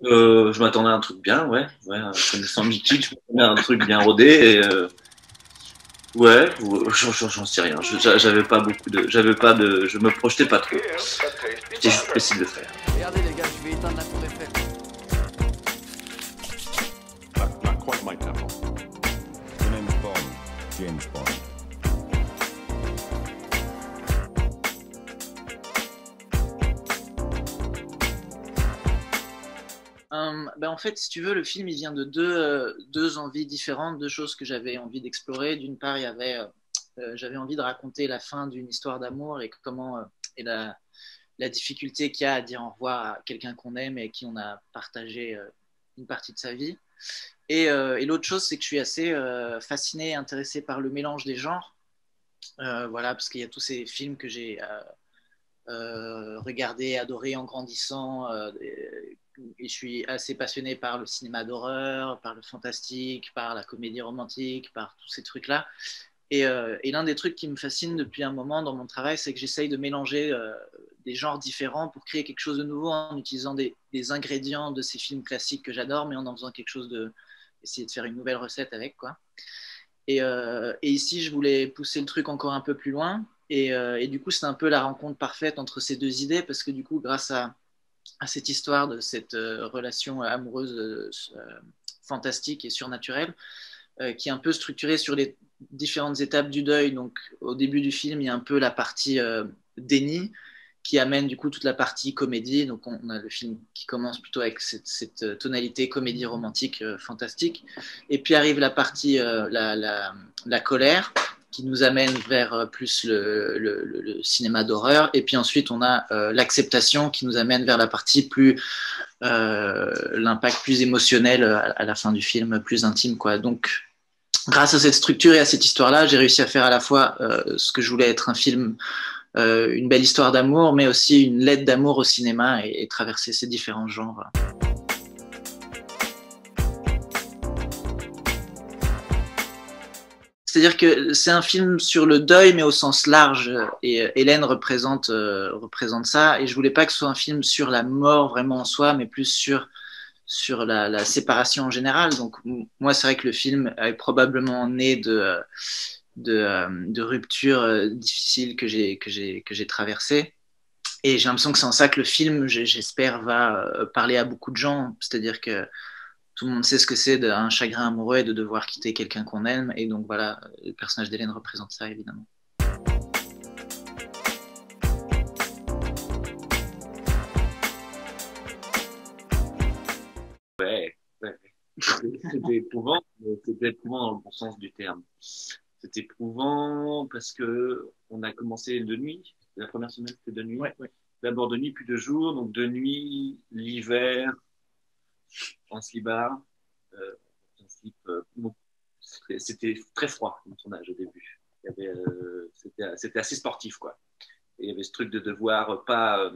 Je m'attendais à un truc bien, ouais. Connaissant Mickey, je m'attendais à un truc bien rodé. Ouais, j'en sais rien. J'avais pas beaucoup de, j'avais pas de, je me projetais pas trop. J'étais juste pressé de le faire. Regardez les gars, je vais éteindre la tour Eiffel. Not quite my tempo. The name's Bond, James Bond. En fait, si tu veux, le film il vient de deux envies différentes, deux choses que j'avais envie d'explorer. D'une part, j'avais envie de raconter la fin d'une histoire d'amour et comment et la difficulté qu'il y a à dire au revoir à quelqu'un qu'on aime et qui on a partagé une partie de sa vie. Et l'autre chose, c'est que je suis assez fasciné et intéressé par le mélange des genres. Voilà, parce qu'il y a tous ces films que j'ai regardés, adorés en grandissant. Et je suis assez passionné par le cinéma d'horreur, par le fantastique, par la comédie romantique, par tous ces trucs-là. Et l'un des trucs qui me fascine depuis un moment dans mon travail, c'est que j'essaye de mélanger des genres différents pour créer quelque chose de nouveau en utilisant des ingrédients de ces films classiques que j'adore, mais en faisant quelque chose de essayer de faire une nouvelle recette avec quoi. Et ici, je voulais pousser le truc encore un peu plus loin. Et du coup, c'est un peu la rencontre parfaite entre ces deux idées parce que du coup, grâce à cette histoire de cette relation amoureuse fantastique et surnaturelle, qui est un peu structurée sur les différentes étapes du deuil. Donc, au début du film, il y a un peu la partie déni qui amène du coup toute la partie comédie. Donc, on a le film qui commence plutôt avec cette tonalité comédie romantique fantastique. Et puis arrive la partie, la colère, qui nous amène vers plus le cinéma d'horreur. Et puis ensuite, on a l'acceptation qui nous amène vers la partie plus, l'impact plus émotionnel à la fin du film, plus intime, quoi. Donc, grâce à cette structure et à cette histoire-là, j'ai réussi à faire à la fois ce que je voulais être un film, une belle histoire d'amour, mais aussi une lettre d'amour au cinéma et traverser ces différents genres. C'est-à-dire que c'est un film sur le deuil, mais au sens large. Et Hélène représente ça. Et je voulais pas que ce soit un film sur la mort vraiment en soi, mais plus sur la séparation en général. Donc moi, c'est vrai que le film est probablement né de ruptures difficiles que j'ai traversées. Et j'ai l'impression que c'est en ça que le film, j'espère, va parler à beaucoup de gens. C'est-à-dire que tout le monde sait ce que c'est d'un chagrin amoureux et de devoir quitter quelqu'un qu'on aime. Et donc voilà, le personnage d'Hélène représente ça, évidemment. Ouais, ouais. C'était éprouvant, mais c'était éprouvant dans le bon sens du terme. C'était éprouvant parce que on a commencé de nuit. La première semaine, c'était de nuit. Ouais, ouais. D'abord de nuit, puis de jour. Donc de nuit, l'hiver, en slibard. En slip, bon, c'était très froid comme tournage au début. C'était assez sportif, quoi. Et il y avait ce truc de devoir pas.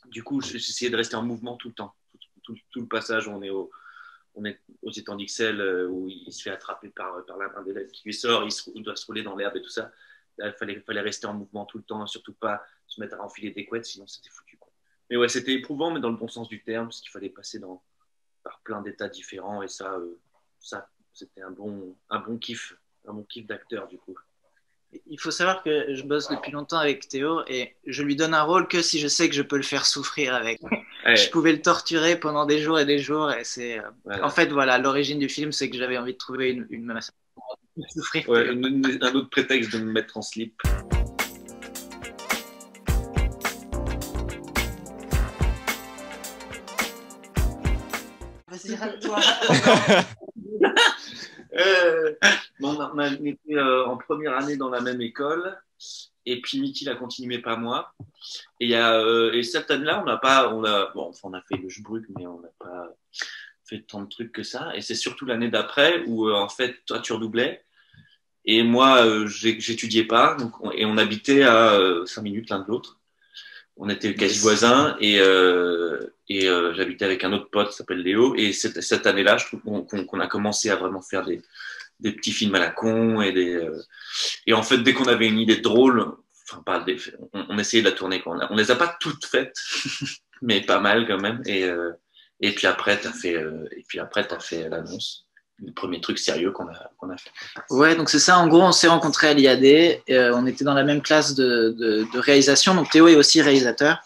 Du coup, j'essayais de rester en mouvement tout le temps. Tout le passage, on est aux étangs d'Ixelles où il se fait attraper par la main d'élève qui lui sort, il doit se rouler dans l'herbe et tout ça. Là, fallait rester en mouvement tout le temps, surtout pas se mettre à enfiler des couettes, sinon c'était foutu, quoi. Mais ouais, c'était éprouvant, mais dans le bon sens du terme, parce qu'il fallait passer par plein d'états différents, et ça c'était un bon kiff d'acteur, du coup. Il faut savoir que je bosse depuis longtemps avec Théo et je lui donne un rôle que si je sais que je peux le faire souffrir avec. Je Ouais, pouvais le torturer pendant des jours et des jours et c'est en voilà. fait voilà l'origine du film, c'est que j'avais envie de trouver une masse pour souffrir Ouais, Théo. un autre prétexte de me mettre en slip. Vas-y, rate-toi. On était en première année dans la même école, et puis Mickey l'a continué pas moi. Et cette année-là, on a fait le Jbruck, mais on n'a pas fait tant de trucs que ça. Et c'est surtout l'année d'après où, en fait, toi, tu redoublais. Et moi, j'étudiais pas, et on habitait à 5 minutes l'un de l'autre. On était quasi voisins j'habitais avec un autre pote qui s'appelle Léo. Et cette année-là, je trouve qu'on a commencé à vraiment faire des petits films à la con et en fait, dès qu'on avait une idée drôle, enfin pas on essayait de la tourner. On les a pas toutes faites, mais pas mal quand même. Et puis après, tu as fait l'annonce, le premier truc sérieux qu'on a fait. Ouais, donc c'est ça. En gros, on s'est rencontrés à l'IAD. On était dans la même classe de réalisation. Donc Théo est aussi réalisateur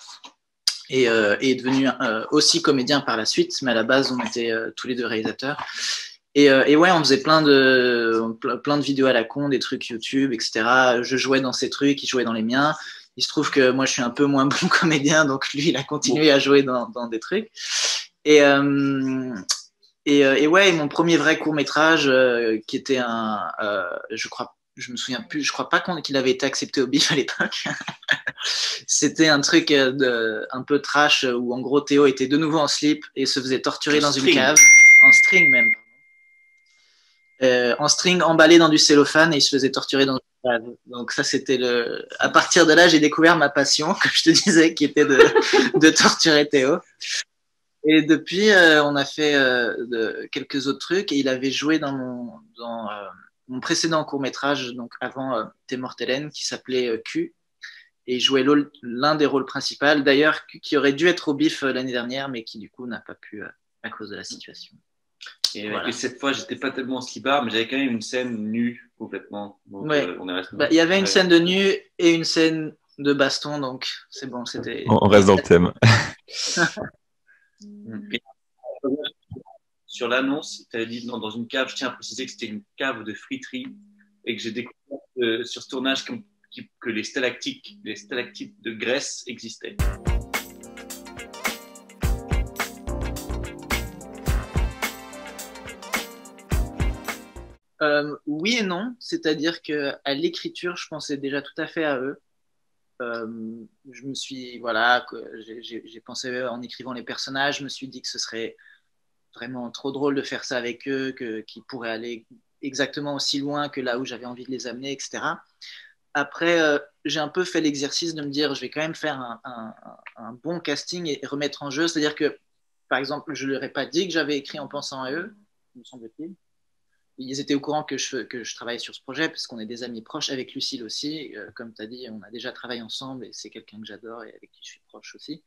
et est devenu aussi comédien par la suite. Mais à la base, on était tous les deux réalisateurs. Et ouais, on faisait plein de vidéos à la con, des trucs YouTube, etc. Je jouais dans ses trucs, il jouait dans les miens. Il se trouve que moi, je suis un peu moins bon comédien, donc lui, il a continué à jouer dans des trucs. Et ouais, mon premier vrai court-métrage, qui était je me souviens plus, je crois pas qu'il avait été accepté au BIF à l'époque. C'était un truc un peu trash où en gros Théo était de nouveau en slip et se faisait torturer dans une cave, en string même. En string emballé dans du cellophane et il se faisait torturer dans une cave. Donc ça c'était à partir de là j'ai découvert ma passion, comme je te disais, qui était de torturer Théo. Et depuis, on a fait quelques autres trucs et il avait joué dans mon précédent court-métrage, donc avant T'es morte Hélène, qui s'appelait Q. Et il jouait l'un des rôles principaux, d'ailleurs, qui aurait dû être au BIF l'année dernière, mais qui du coup n'a pas pu à cause de la situation. Et voilà. Cette fois, j'étais pas tellement en slibard, mais j'avais quand même une scène nue complètement. Donc, ouais. Il y avait une scène de nu et une scène de baston, donc c'est bon, c'était. On reste dans le thème. Sur l'annonce, tu avais dit dans une cave. Je tiens à préciser que c'était une cave de friterie et que j'ai découvert sur ce tournage que les stalactites de graisse existaient. Oui et non, c'est-à-dire qu'à l'écriture, je pensais déjà tout à fait à eux. Je me suis, voilà, j'ai pensé en écrivant les personnages, je me suis dit que ce serait vraiment trop drôle de faire ça avec eux, qu'ils pourraient aller exactement aussi loin que là où j'avais envie de les amener, etc. Après, j'ai un peu fait l'exercice de me dire, je vais quand même faire un bon casting et remettre en jeu. C'est-à-dire que, par exemple, je ne leur ai pas dit que j'avais écrit en pensant à eux, me semble-t-il. Ils étaient au courant que je travaillais sur ce projet, parce qu'on est des amis proches, avec Lucille aussi. Comme tu as dit, on a déjà travaillé ensemble et c'est quelqu'un que j'adore et avec qui je suis proche aussi.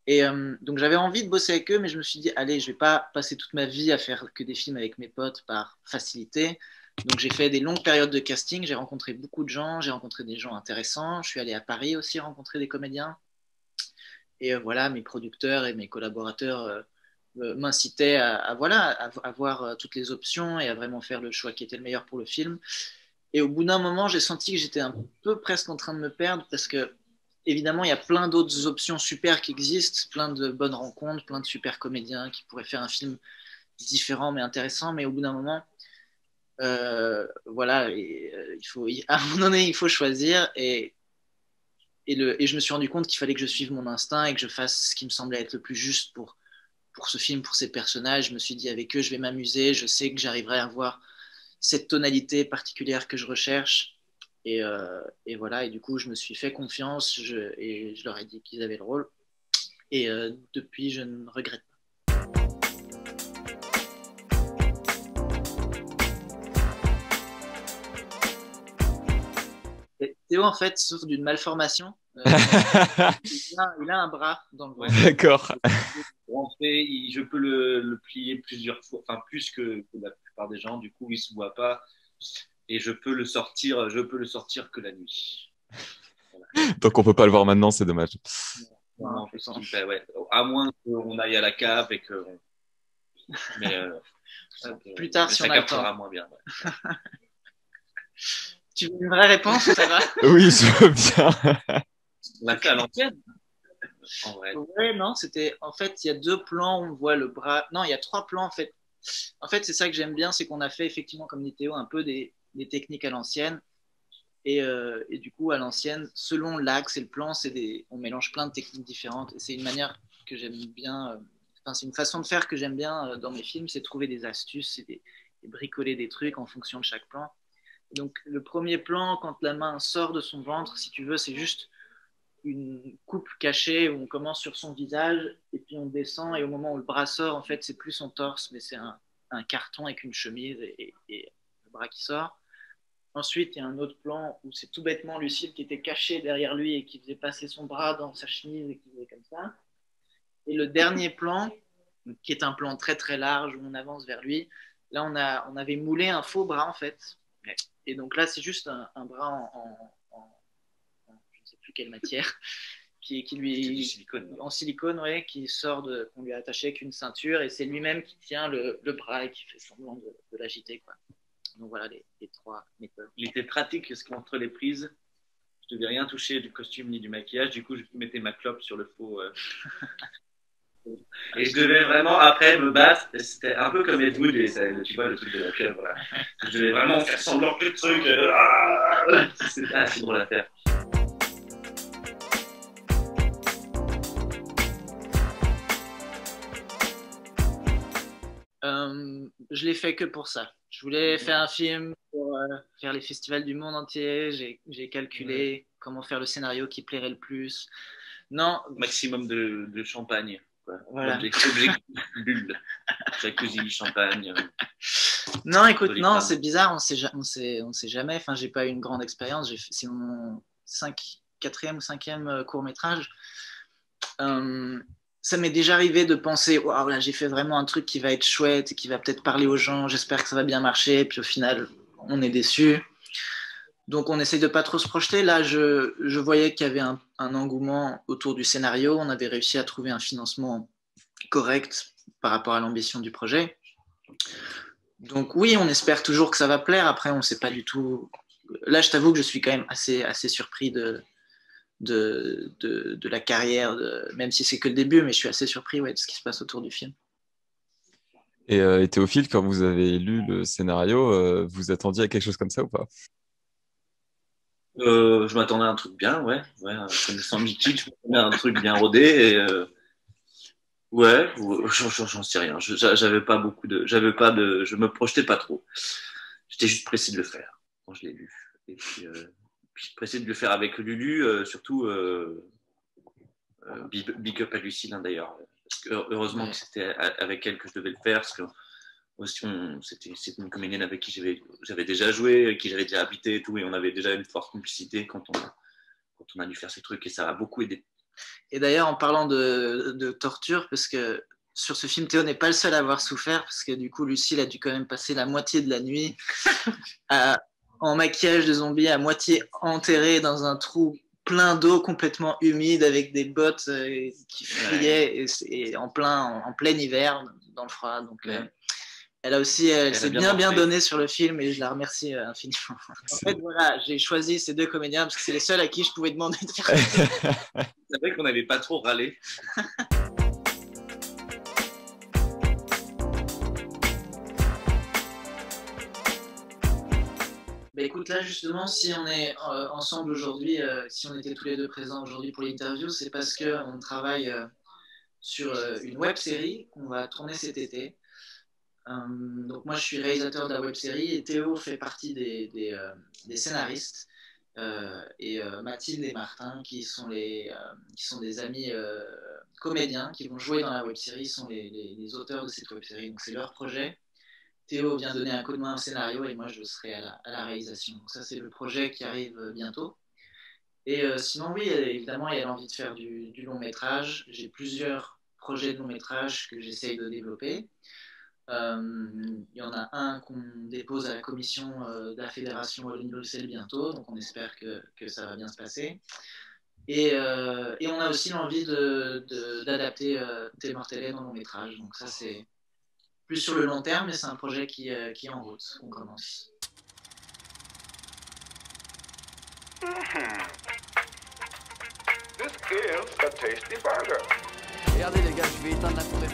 Et donc j'avais envie de bosser avec eux, mais je me suis dit, allez, je ne vais pas passer toute ma vie à faire que des films avec mes potes par facilité. Donc j'ai fait des longues périodes de casting, j'ai rencontré beaucoup de gens, j'ai rencontré des gens intéressants. Je suis allé à Paris aussi rencontrer des comédiens. Et voilà, mes producteurs et mes collaborateurs m'incitait à voir toutes les options et à vraiment faire le choix qui était le meilleur pour le film. Et au bout d'un moment, j'ai senti que j'étais un peu presque en train de me perdre parce que, évidemment, il y a plein d'autres options super qui existent, plein de bonnes rencontres, plein de super comédiens qui pourraient faire un film différent mais intéressant. Mais au bout d'un moment, voilà, à un moment donné, il faut choisir. Et je me suis rendu compte qu'il fallait que je suive mon instinct et que je fasse ce qui me semblait être le plus juste pour ce film, pour ces personnages. Je me suis dit, avec eux, je vais m'amuser. Je sais que j'arriverai à avoir cette tonalité particulière que je recherche. Et voilà. Et du coup, je me suis fait confiance et je leur ai dit qu'ils avaient le rôle. Et depuis, je ne regrette pas. Et Théo, en fait, souffre d'une malformation. Il a un bras dans le ventre. D'accord. Je peux le plier plusieurs fois, enfin plus que la plupart des gens. Du coup, il se voit pas et je peux le sortir que la nuit. Voilà. Donc on peut pas le voir maintenant, c'est dommage. Non, ouais. À moins qu'on aille à la cave et que. Mais plus tard, si on a le temps. Moins bien. Ouais. Tu veux une vraie réponse, ça va? Oui, je veux bien. On l'a fait à l'ancienne. En vrai. Ouais, non, c'était. En fait, il y a 2 plans où on voit le bras. Non, il y a 3 plans en fait. En fait, c'est ça que j'aime bien, c'est qu'on a fait effectivement, comme dit Théo, un peu des techniques à l'ancienne. Et du coup, à l'ancienne, selon l'axe et le plan, on mélange plein de techniques différentes. Et c'est une manière que j'aime bien. Enfin, c'est une façon de faire que j'aime bien dans mes films, c'est trouver des astuces et bricoler des trucs en fonction de chaque plan. Donc, le premier plan, quand la main sort de son ventre, si tu veux, c'est juste une coupe cachée où on commence sur son visage et puis on descend. Et au moment où le bras sort, en fait, c'est plus son torse, mais c'est un carton avec une chemise et le bras qui sort. Ensuite, il y a un autre plan où c'est tout bêtement Lucille qui était cachée derrière lui et qui faisait passer son bras dans sa chemise et qui faisait comme ça. Et le dernier plan, qui est un plan très très large où on avance vers lui. Là, on avait moulé un faux bras en fait. Et donc là, c'est juste un bras je ne sais plus quelle matière, qui C'est du lui silicone. en silicone, ouais, qui sort qu'on lui a attaché avec une ceinture, et c'est lui-même qui tient le bras et qui fait semblant de l'agiter, quoi. Donc voilà les 3 méthodes. Il était pratique parce qu'entre les prises, je devais rien toucher du costume ni du maquillage. Du coup, je mettais ma clope sur le faux. Et je devais vraiment après me battre. C'était un peu comme Ed Wood, et tu vois le truc de la pieuvre. Voilà. Je devais vraiment faire semblant que le truc. C'était assez drôle à faire. Je l'ai fait que pour ça. Je voulais faire un film pour faire les festivals du monde entier. J'ai calculé comment faire le scénario qui plairait le plus. Non, Maximum de champagne. Quoi. Voilà. Objectif bulle. Jacuzzi, champagne. non, écoute, non, Doliprane. c'est bizarre. On sait jamais. Enfin, j'ai pas eu une grande expérience. C'est mon 4e ou 5e court métrage. Ça m'est déjà arrivé de penser, waouh, là j'ai fait vraiment un truc qui va être chouette et qui va peut-être parler aux gens, j'espère que ça va bien marcher, puis au final on est déçu. Donc on essaye de pas trop se projeter. Là je voyais qu'il y avait un engouement autour du scénario, on avait réussi à trouver un financement correct par rapport à l'ambition du projet. Donc oui, on espère toujours que ça va plaire, après on sait pas du tout. Là je t'avoue que je suis quand même assez surpris de la carrière, même si c'est que le début, mais je suis assez surpris de ce qui se passe autour du film. Et Théophile, quand vous avez lu le scénario, vous attendiez à quelque chose comme ça ou pas? Je m'attendais à un truc bien, ouais. Connaissant Mickey, je m'attendais à un truc bien rodé. Et, ouais, j'en sais rien. J'avais pas beaucoup de, je me projetais pas trop. J'étais juste pressé de le faire quand je l'ai lu. Et puis pressé de le faire avec Lulu, surtout big up à Lucille d'ailleurs. Parce que heureusement que c'était avec elle que je devais le faire, parce que c'était une comédienne avec qui j'avais déjà joué, avec qui j'avais déjà habité et tout, et on avait déjà une forte complicité quand on a dû faire ces trucs, et ça a beaucoup aidé. Et d'ailleurs, en parlant de torture, parce que sur ce film, Théo n'est pas le seul à avoir souffert, parce que du coup, Lucille a dû quand même passer la moitié de la nuit en maquillage de zombie, à moitié enterré dans un trou plein d'eau, complètement humide, avec des bottes qui friaient, et en plein hiver, dans le froid. Donc, elle s'est bien donnée sur le film, et je la remercie infiniment. En fait, voilà, j'ai choisi ces 2 comédiens parce que c'est les seuls à qui je pouvais demander de faire ça. C'est vrai qu'on n'avait pas trop râlé. Bah écoute, là justement, si on est ensemble aujourd'hui, si on était tous les 2 présents aujourd'hui pour l'interview, c'est parce qu'on travaille sur une web série qu'on va tourner cet été. Donc moi je suis réalisateur de la web série et Théo fait partie des scénaristes, et Mathilde et Martin qui sont des amis comédiens qui vont jouer dans la web série, sont les auteurs de cette web série, donc c'est leur projet. Théo vient donner un coup de main au scénario et moi je serai à la réalisation. Donc ça c'est le projet qui arrive bientôt. Et sinon oui, évidemment il y a l'envie de faire du long métrage. J'ai plusieurs projets de long métrage que j'essaye de développer. Il y en a un qu'on dépose à la commission de la fédération Wallonie-Bruxelles bientôt, donc on espère que ça va bien se passer. Et on a aussi l'envie d'adapter Thé Mortelle en long métrage, donc ça c'est plus sur le long terme, mais c'est un projet qui est en route, qu'on commence. This is a tasty burger. Regardez les gars, je vais éteindre la tour Eiffel.